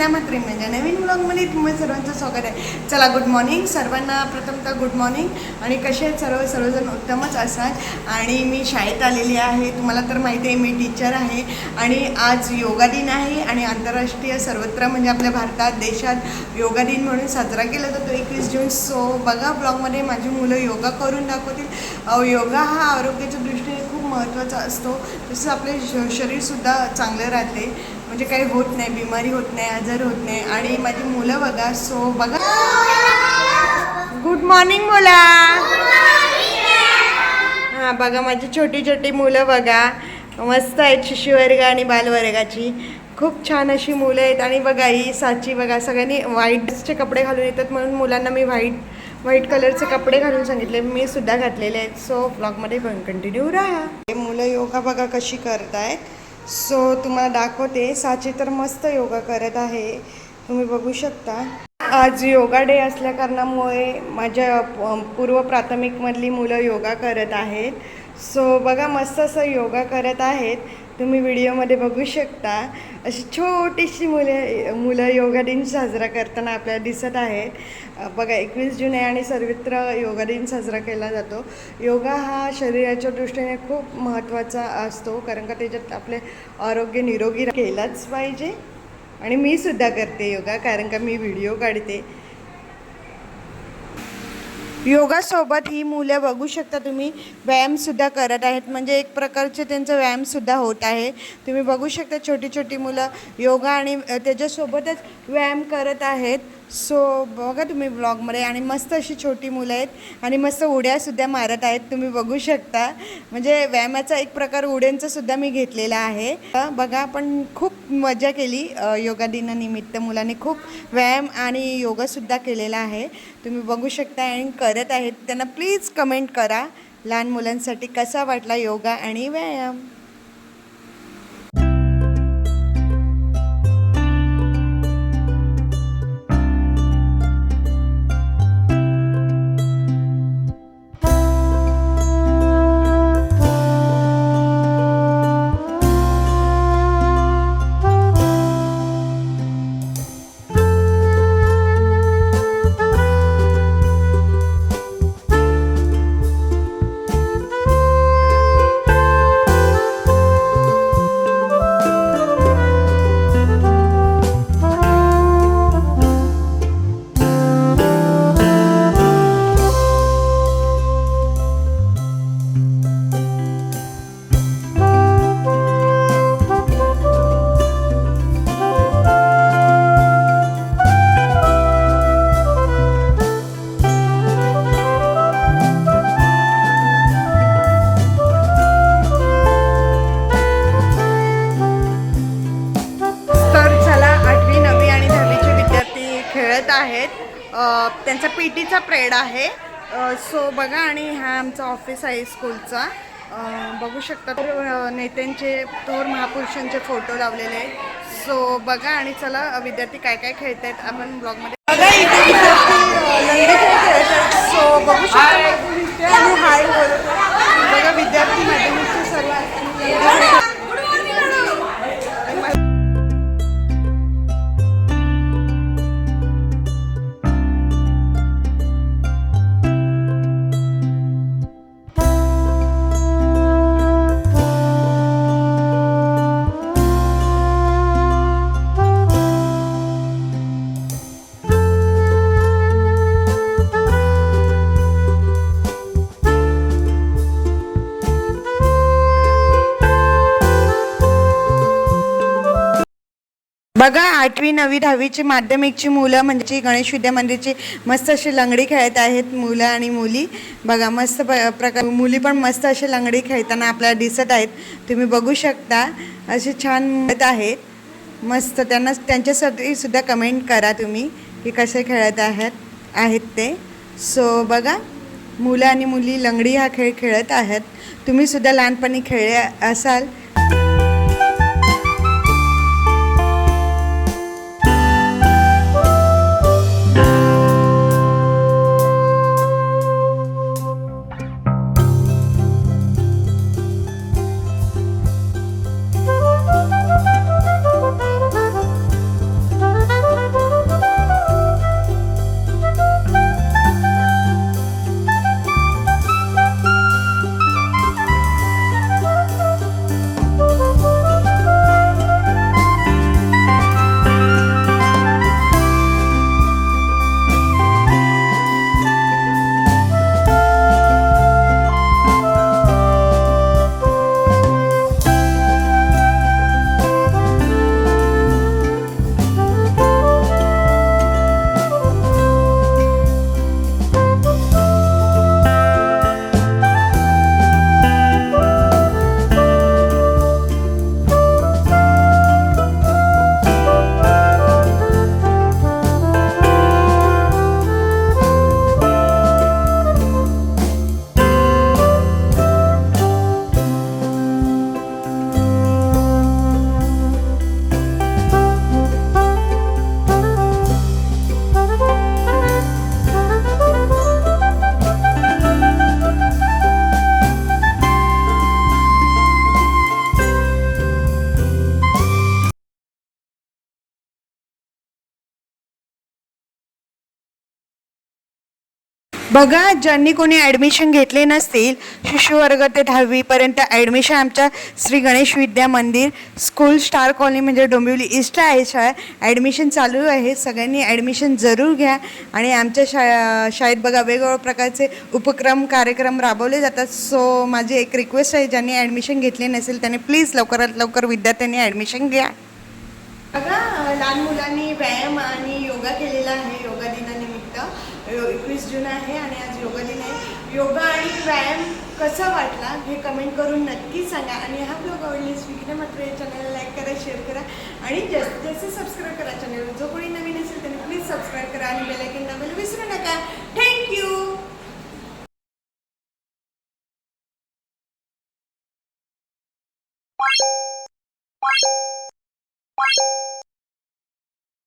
आपल्या मात्री म्हणजे नवीन ब्लॉगमध्ये तुम्ही सर्वांचं स्वागत आहे। चला गुड मॉर्निंग सर्वांना, प्रथमतः गुड मॉर्निंग। आणि कसे आहेत सर्वजण उत्तमच असाल। आणि मी शाळेत आलेली आहे, तुम्हाला तर माहिती आहे मी टीचर आहे आणि आज योगा दिन आहे आणि आंतरराष्ट्रीय सर्वत्र म्हणजे आपल्या भारतात देशात योगा दिन म्हणून साजरा केला जातो 21 जून। सो बघा ब्लॉगमध्ये माझी मुलं योगा करून दाखवतील। योगा हा आरोग्याच्या दृष्टीने खूप महत्त्वाचा असतो, जसं आपले शरीरसुद्धा चांगलं राहते, म्हणजे काही होत नाही, बिमारी होत नाही, आजार होत नाही। आणि माझी मुलं बघा, सो बघा गुड मॉर्निंग मुला। हां बघा माझी छोटी छोटी मुलं बघा मस्त आहेत, शिशुवर्ग आणि बालवर्गाची खूप छान अशी मुलं आहेत। आणि बघा ही साची बघा, सगळ्यांनी व्हाईटचे कपडे घालून येतात म्हणून मुलांना मी व्हाईट कलरचे कपडे घालून सांगितले, मी सुद्धा घातलेले आहेत। सो ब्लॉगमध्ये पण कंटिन्यू राहा। हे मुलं योगा बघा कशी करत आहेत, सो तुम्हाला दाखवते। साची तर मस्त योगा करत आहे, तुम्ही बघू शकता। आज योगा डे असल्या कारणामुळे माझ्या पूर्व प्राथमिकमधली मुलं योगा करत आहेत। सो बघा मस्त असं योगा करत आहेत, तुम्ही व्हिडिओमध्ये बघू शकता। अशी छोटीशी मुलं योगा दिन साजरा करताना आपल्याला दिसत आहेत। बघा 21 जून आहे आणि सर्वत्र योगा दिन साजरा केला जातो। योगा हा शरीराच्या दृष्टीने खूप महत्त्वाचा असतो, कारण का त्याच्यात आपले आरोग्य निरोगी केलाच पाहिजे। आणि मी सुद्धा करते योगा, कारण का मी व्हिडिओ काढते। योगासोबत ही मुलं बघू शकता तुम्ही व्यायामसुद्धा करत आहेत, म्हणजे एक प्रकारचे त्यांचा व्यायामसुद्धा होत आहे। तुम्ही बघू शकता छोटी छोटी मुलं योगा आणि त्याच्यासोबतच व्यायाम करत आहेत। सो बघा तुम्ही ब्लॉगमध्ये, आणि मस्त अशी छोटी मुलं आहेत आणि मस्त उड्यासुद्धा मारत आहेत, तुम्ही बघू शकता। म्हणजे व्यायामाचा एक प्रकार उड्यांचासुद्धा मी घेतलेला आहे। बघा आपण खूप मजा केली योगा दिनानिमित्त, मुलांनी खूप व्यायाम आणि योगासुद्धा केलेला आहे, तुम्ही बघू शकता। आणि करत आहेत त्यांना प्लीज कमेंट करा लहान मुलांसाठी कसा वाटला योगा आणि व्यायाम। आहेत त्यांचा पीटीचा प्रेड आहे। सो बघा, आणि हा आमचा ऑफिस आहे स्कूलचा, बघू शकता। तर नेत्यांचे थोर महापुरुषांचे फोटो लावलेले आहेत। सो बघा, आणि चला विद्यार्थी काय काय खेळत आहेत आपण ब्लॉगमध्ये बघा। इथे विद्यार्थी लंगडी खेळत आहेत, सो बघू शकता। हाय बोलत बघा, विद्यार्थी माध्यमिकचे सर्व बघा 8वी 9वी 10वीची माध्यमिकची मुलं म्हणजे गणेश विद्या मंदिरची मस्त अशी लंगडी खेळत आहेत मुलं आणि मुली। बघा मस्त प्रकार, मुली पण मस्त अशी लंगडी खेळताना आपल्याला दिसत आहेत, तुम्ही बघू शकता। असे छान खेळत आहेत मस्त, त्यांच्यासाठी सुद्धा कमेंट करा तुम्ही की कसे खेळत आहेत ते। सो बघा मुलं आणि मुली लंगडी हा खेळ खेळत आहेत, तुम्ही सुद्धा लहानपणी खेळले असाल। बघा, ज्यांनी कोणी ॲडमिशन घेतले नसतील, शिशुवर्ग ते 10वीपर्यंत ॲडमिशन आमच्या श्री गणेश विद्या मंदिर स्कूल स्टार कॉलनी म्हणजे डोंबिवली ईस्टला आहे शाळा. ॲडमिशन चालू आहे, सगळ्यांनी ॲडमिशन जरूर घ्या. आणि आमच्या शाळेत बघा वेगवेगळ्या प्रकारचे उपक्रम कार्यक्रम राबवले जातात. सो माझी एक रिक्वेस्ट आहे, ज्यांनी ॲडमिशन घेतले नसेल त्यांनी प्लीज लवकरात लवकर विद्यार्थ्यांनी ॲडमिशन घ्या. बघा, लहान मुलांनी व्यायाम आणि योगा केलेला आहे. योगा दिनानिमित्त 21 जून आहे आणि आज योगा दिन आहे. योगा आणि व्यायाम कसा वाटला हे कमेंट करून नक्की सांगा. आणि हा ब्लॉग आवडल्यास विघ्न मात्र या चॅनलला लाईक करा, शेअर करा आणि जास्तीत जास्त सबस्क्राईब करा. चॅनलवर जो कोणी नवीन असेल त्यांनी प्लीज सबस्क्राईब करा आणि बेल आयकॉन दाबायला विसरू नका. थँक्यू.